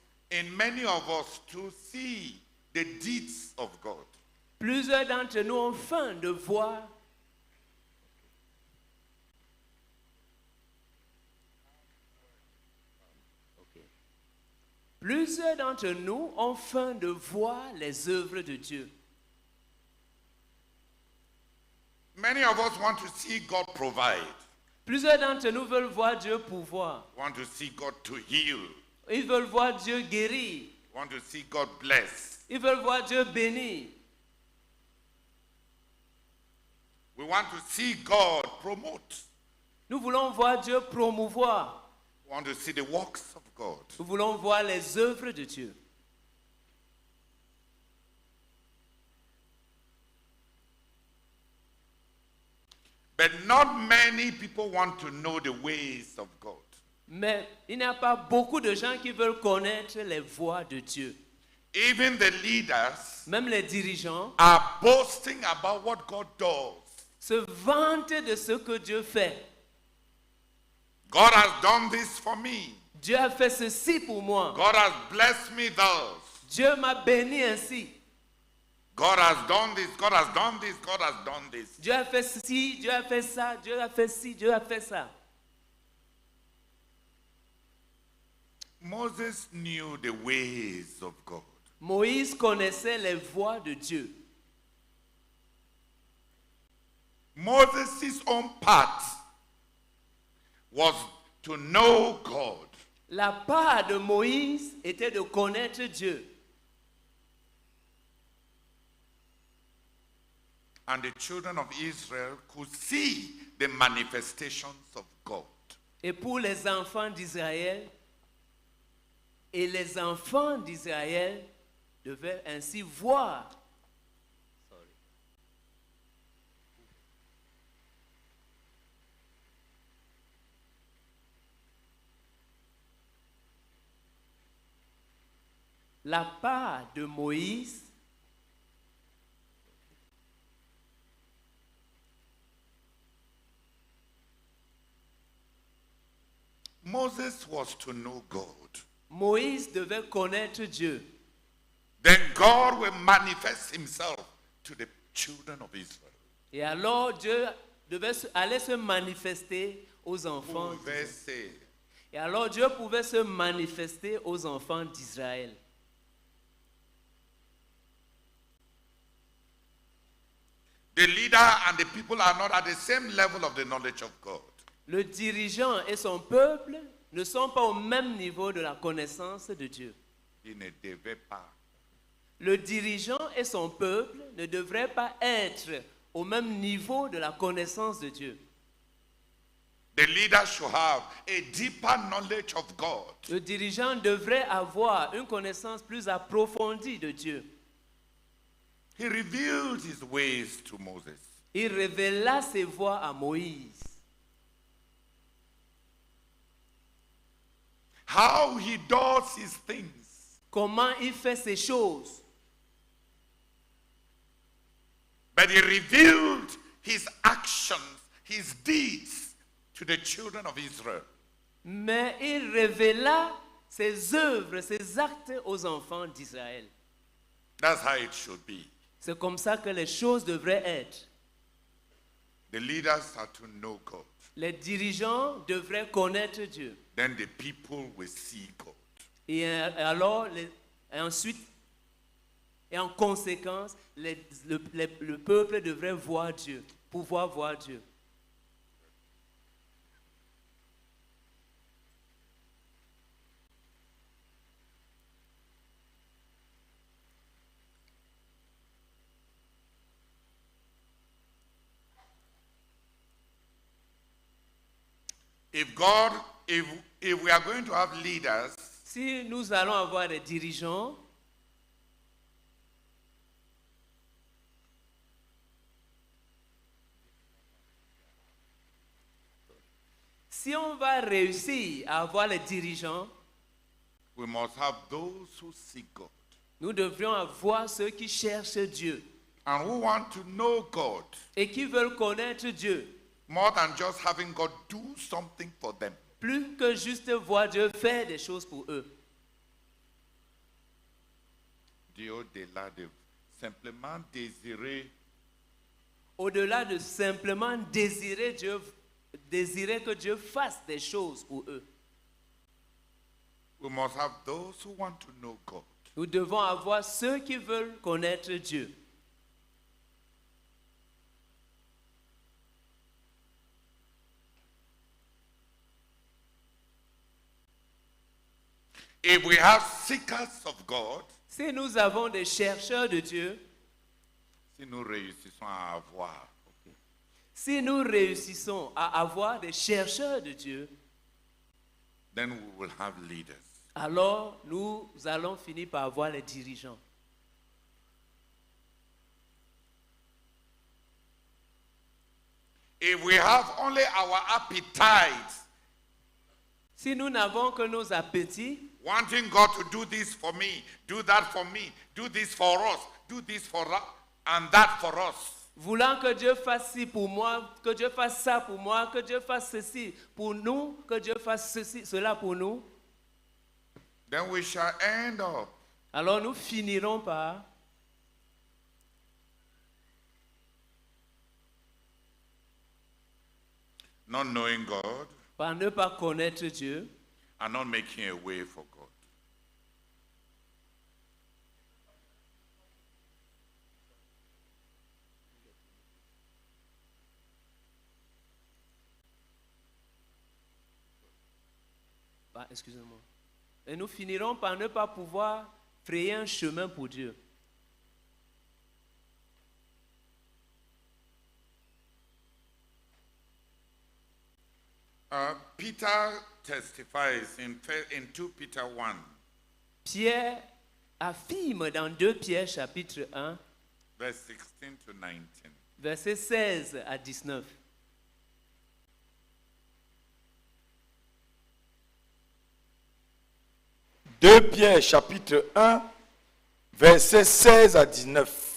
to see the deeds of God. Plusieurs d'entre nous ont faim de voir. Plusieurs d'entre nous ont faim de voir les œuvres de Dieu. Many of us want to see God provide. Plusieurs d'entre nous veulent voir Dieu pouvoir. Want to see God to heal. Ils veulent voir Dieu guérir. Want to see God bless. Ils veulent voir Dieu bénir. We want to see God promote. Nous voulons voir Dieu promouvoir. We want to see the works of God. Nous voulons voir les œuvres de Dieu. But not many people want to know the ways of God. Mais il n'y a pas beaucoup de gens qui veulent connaître les voies de Dieu. Even the leaders même les dirigeants are boasting about what God does. Se vantent de ce que Dieu fait. God has done this for me. Dieu a fait ceci pour moi. God has blessed me thus. Dieu m'a béni ainsi. God has done this, God has done this, God has done this. Dieu a fait ci, Dieu a fait ça, Dieu a fait ci, Dieu a fait ça. Moses knew the ways of God. Moïse connaissait les voies de Dieu. Moses' own part was to know God. La part de Moïse était de connaître Dieu. And the children of Israel could see the manifestations of God. Et pour les enfants d'Israël, devaient ainsi voir la part de Moïse Moses was to know God. Moïse devait connaître Dieu. Then God will manifest himself to the children of Israel. Et alors Dieu allait se manifester aux enfants. Et alors Dieu pouvait se manifester aux enfants d'Israël. The leader and the people are not at the same level of the knowledge of God. Le dirigeant et son peuple ne sont pas au même niveau de la connaissance de Dieu. Il ne devait pas. Le dirigeant et son peuple ne devraient pas être au même niveau de la connaissance de Dieu. The leader should have a deeper knowledge of God. Le dirigeant devrait avoir une connaissance plus approfondie de Dieu. He revealed his ways to Moses. Il révéla ses voies à Moïse. How he does his things. Comment il fait ses choses. But he revealed his actions, his deeds to the children of Israel. Mais il révéla ses œuvres, ses actes aux enfants d'Israël. That's how it should be. C'est comme ça que les choses devraient être. The leaders are to know God. Les dirigeants devraient connaître Dieu. Then the people will see God. Et alors, ensuite, et en conséquence, le peuple devrait voir Dieu, pouvoir voir Dieu. If we are going to have leaders, si nous allons avoir des dirigeants, si on va réussir à avoir les dirigeants, we must have those who seek God. Nous devrions avoir ceux qui cherchent Dieu. And who want to know God. Et qui veulent connaître Dieu. More than just having God do something for them. Plus que juste voir Dieu faire des choses pour eux. Au-delà de simplement désirer. Au-delà de simplement désirer que Dieu fasse des choses pour eux. We must have those who want to know God. Nous devons avoir ceux qui veulent connaître Dieu. If we have seekers of God, si nous avons des chercheurs de Dieu, si nous réussissons à avoir, si nous réussissons à avoir des chercheurs de Dieu, then we will have leaders. Alors nous allons finir par avoir les dirigeants. If we have only our appetites, si nous n'avons que nos appétits, wanting God to do this for me, do that for me, do this for us, do this for us, and that for us. Voulant que Dieu fasse ci pour moi, que Dieu fasse ça pour moi, que Dieu fasse ceci pour nous, que Dieu fasse ceci, cela pour nous. Then we shall end up. Alors nous finirons par not knowing God, par ne pas connaître Dieu, and not making a way for God. Excusez-moi. Et nous finirons par ne pas pouvoir frayer un chemin pour Dieu. Peter testifies in 2 Peter 1. Pierre affirme dans 2 Pierre chapitre 1, verse 16 to 19. Versets 16 à 19. 2 Pierre chapitre 1, versets 16 à 19.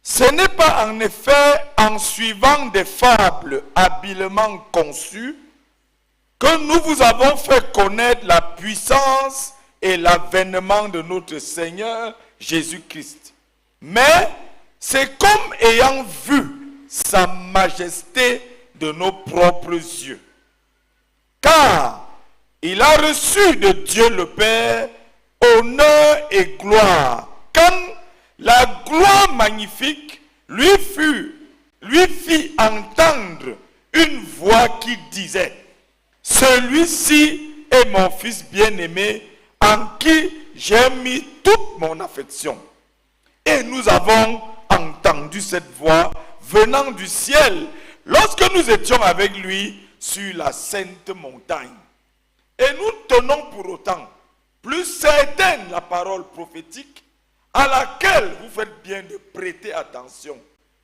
Ce n'est pas en effet en suivant des fables habilement conçues que nous vous avons fait connaître la puissance et l'avènement de notre Seigneur Jésus-Christ. Mais c'est comme ayant vu sa majesté de nos propres yeux. Car il a reçu de Dieu le Père honneur et gloire, quand la gloire magnifique lui fit entendre une voix qui disait: celui-ci est mon fils bien-aimé, en qui j'ai mis toute mon affection. Et nous avons entendu cette voix venant du ciel lorsque nous étions avec lui sur la sainte montagne. Et nous tenons pour autant plus certaine la parole prophétique à laquelle vous faites bien de prêter attention,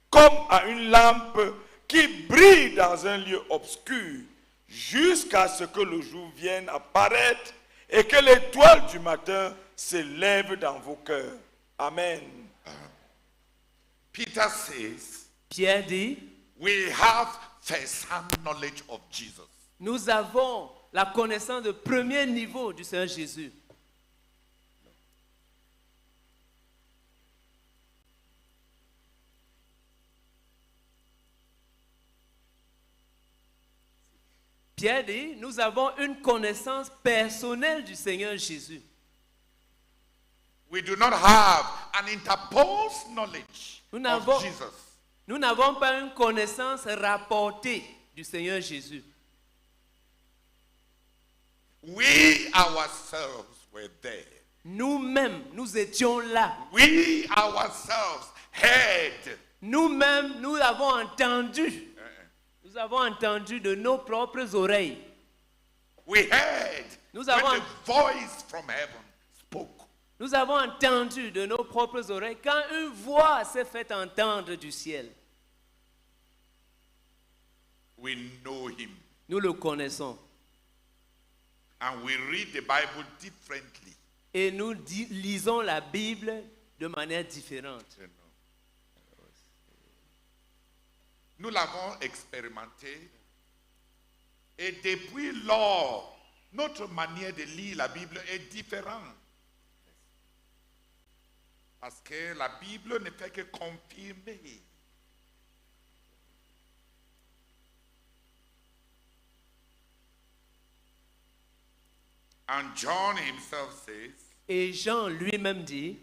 comme à une lampe qui brille dans un lieu obscur, jusqu'à ce que le jour vienne apparaître et que l'étoile du matin se lève dans vos cœurs. Amen. Peter says, Pierre dit, we have first-hand knowledge of Jesus. Nous avons la connaissance de premier niveau du Seigneur Jésus. Pierre dit, nous avons une connaissance personnelle du Seigneur Jésus. We do not have an interposed knowledge of Jesus. Nous n'avons pas une connaissance rapportée du Seigneur Jésus. We ourselves were there. Nous-mêmes, nous étions là. We ourselves heard. Nous-mêmes, nous avons entendu. Nous avons entendu de nos propres oreilles. We heard when the voice from heaven spoke. Nous avons entendu de nos propres oreilles quand une voix s'est fait entendre du ciel. We know him. Nous le connaissons. And we read the Bible differently. Et nous lisons la Bible de manière différente. Nous l'avons expérimenté. Et depuis lors, notre manière de lire la Bible est différente. Parce que la Bible ne fait que confirmer. And John himself says, et Jean lui-même dit,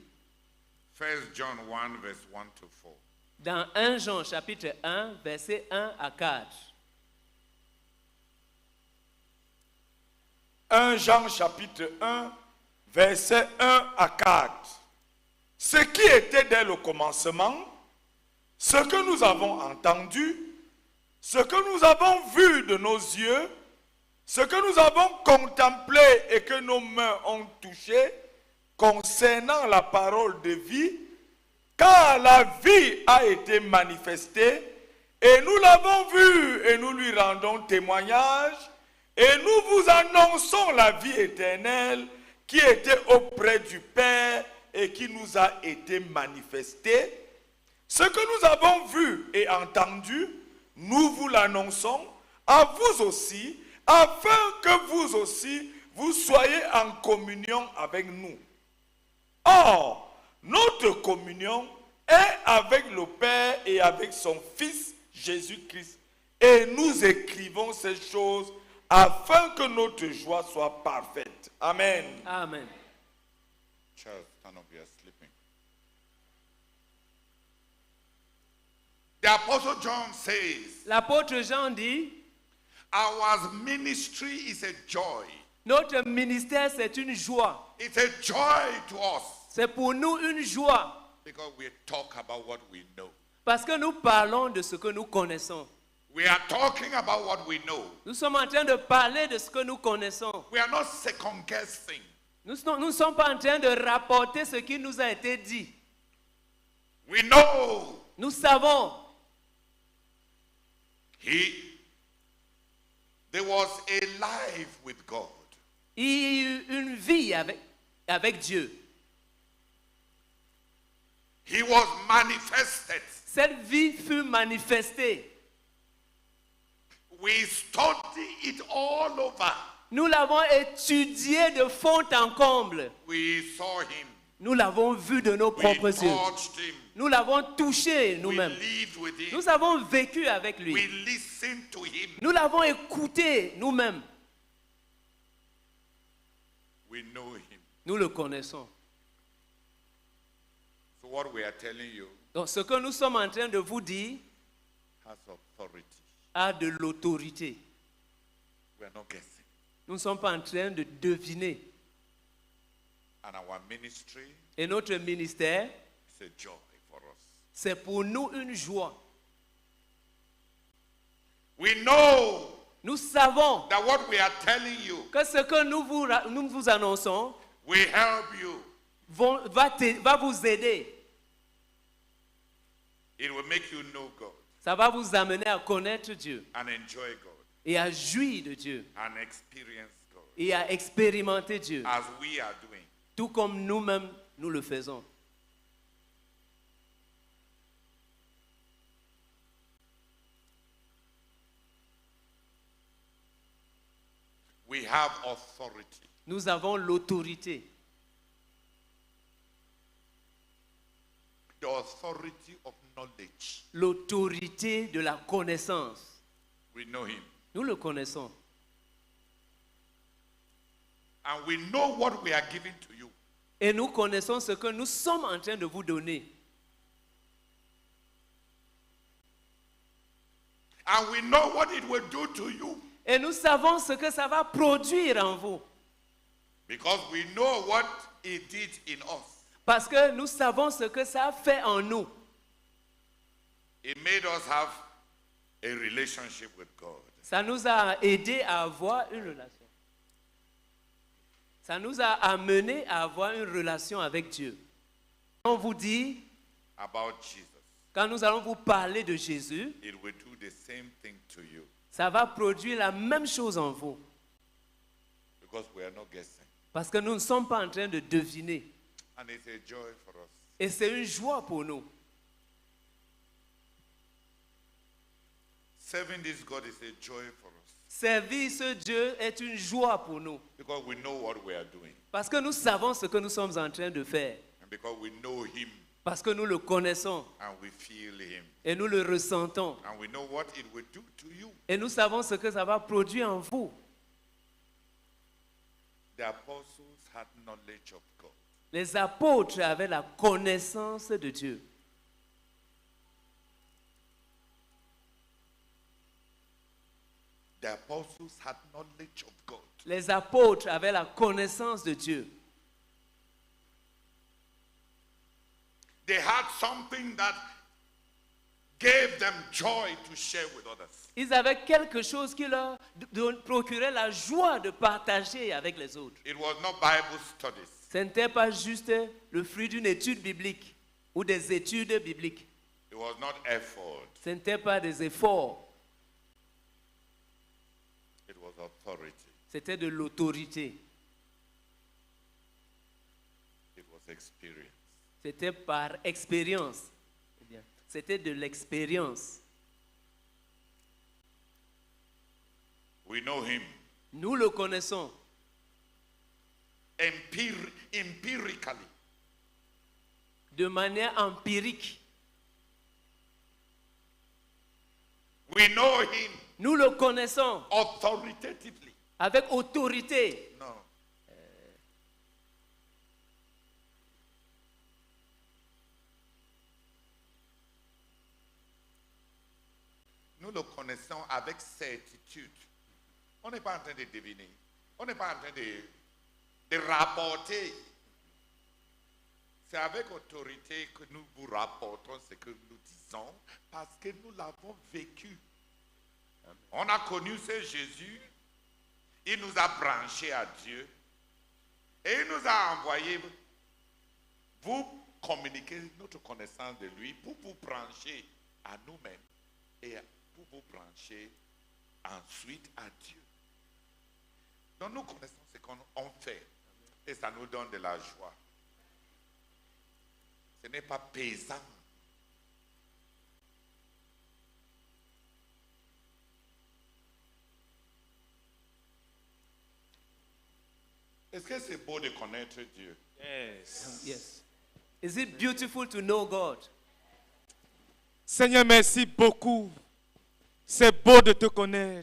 1 John 1 verse 1 to 4. Dans 1 Jean chapitre 1, verset 1 à 4. 1 Jean chapitre 1, verset 1 à 4. Ce qui était dès le commencement, ce que nous avons entendu, ce que nous avons vu de nos yeux, ce que nous avons contemplé et que nos mains ont touché, concernant la parole de vie, car la vie a été manifestée, et nous l'avons vue et nous lui rendons témoignage, et nous vous annonçons la vie éternelle qui était auprès du Père et qui nous a été manifestée. Ce que nous avons vu et entendu, nous vous l'annonçons à vous aussi, afin que vous aussi, vous soyez en communion avec nous. Or, notre communion est avec le Père et avec son Fils Jésus-Christ. Et nous écrivons ces choses afin que notre joie soit parfaite. Amen. Amen. Charles, stand up, you are sleeping. The Apostle John says, l'apôtre Jean dit, our ministry is a joy. Notre ministère, c'est une joie. It's a joy to us. C'est pour nous une joie. Because we talk about what we know. Parce que nous parlons de ce que nous connaissons. We are talking about what we know. Nous sommes en train de parler de ce que nous connaissons. We are not second guessing. Nous ne sommes pas en train de rapporter ce qui nous a été dit. We know. Nous savons. There was a life with God. Il y a eu une vie avec Dieu. He was manifested. Cette vie fut manifestée. We study it all over. Nous l'avons étudié de fond en comble. We saw him. Nous l'avons vu de nos propres yeux. Touched him. Nous l'avons touché nous-mêmes. We lived with him. Nous avons vécu avec lui. We listened to him. Nous l'avons écouté nous-mêmes. We know him. Nous le connaissons. So what we are telling you Donc ce que nous sommes en train de vous dire has authority. a de l'autorité. We are not guessing. Nous ne sommes pas en train de deviner. And our ministry Et notre ministère, is a joy for us. c'est pour nous une joie. We know Nous savons that what we are telling you que ce que nous vous annonçons will help you. va vous aider. It will make you know God Ça va vous amener à connaître Dieu and enjoy God et à jouir de Dieu and experience God et à expérimenter Dieu, as we are doing. tout comme nous-mêmes nous le faisons. We have authority. Nous avons l'autorité. The authority of knowledge. L'autorité de la connaissance. We know him. Nous le connaissons. And we know what we are giving to you. Et nous connaissons ce que nous sommes en train de vous donner. And we know what it will do to you. Et nous savons ce que ça va produire en vous. Because we know what it did in us. Parce que nous savons ce que ça a fait en nous. It made us have a relationship with God. Ça nous a aidé à avoir une relation. Ça nous a amené à avoir une relation avec Dieu. On vous dit, About Jesus. quand nous allons vous parler de Jésus, It will do the same thing to you. ça va produire la même chose en vous. Because we are not guessing. Parce que nous ne sommes pas en train de deviner. And it's a joy for us. Et c'est une joie pour nous. Serving this God is a joy for us. Servir ce Dieu est une joie pour nous. Because we know what we are doing. Parce que nous savons ce que nous sommes en train de faire. And because we know him. Parce que nous le connaissons. And we feel him. Et nous le ressentons. And we know what it will do to you. Et nous savons ce que ça va produire en vous. The apostles had knowledge of God. Les apôtres avaient la connaissance de Dieu. The apostles had knowledge of God. Les apôtres avaient la connaissance de Dieu. They had something that gave them joy to share with others. Ils avaient quelque chose qui leur procurait la joie de partager avec les autres. It was not Bible studies. Ce n'était pas juste le fruit d'une étude biblique ou des études bibliques. It was not effort. Ce n'était pas des efforts. It was authority. C'était de l'autorité. It was experience. C'était par expérience. Eh bien, c'était de l'expérience. We know him. Nous le connaissons. Empirically. De manière empirique. We know him. Nous le connaissons. Authoritatively. Avec autorité. No. Nous le connaissons avec certitude. On n'est pas en train de deviner. On n'est pas en train de rapporter. C'est avec autorité que nous vous rapportons ce que nous disons parce que nous l'avons vécu. On a connu ce Jésus. Il nous a branchés à Dieu. Et il nous a envoyé vous communiquer notre connaissance de lui pour vous brancher à nous-mêmes et pour vous brancher ensuite à Dieu. Donc nous connaissons ce qu'on fait et ça nous donne de la joie. Ce n'est pas pesant. Est-ce que c'est beau de connaître Dieu? Yes. Yes. Is it beautiful to know God? Seigneur, merci beaucoup. C'est beau de te connaître.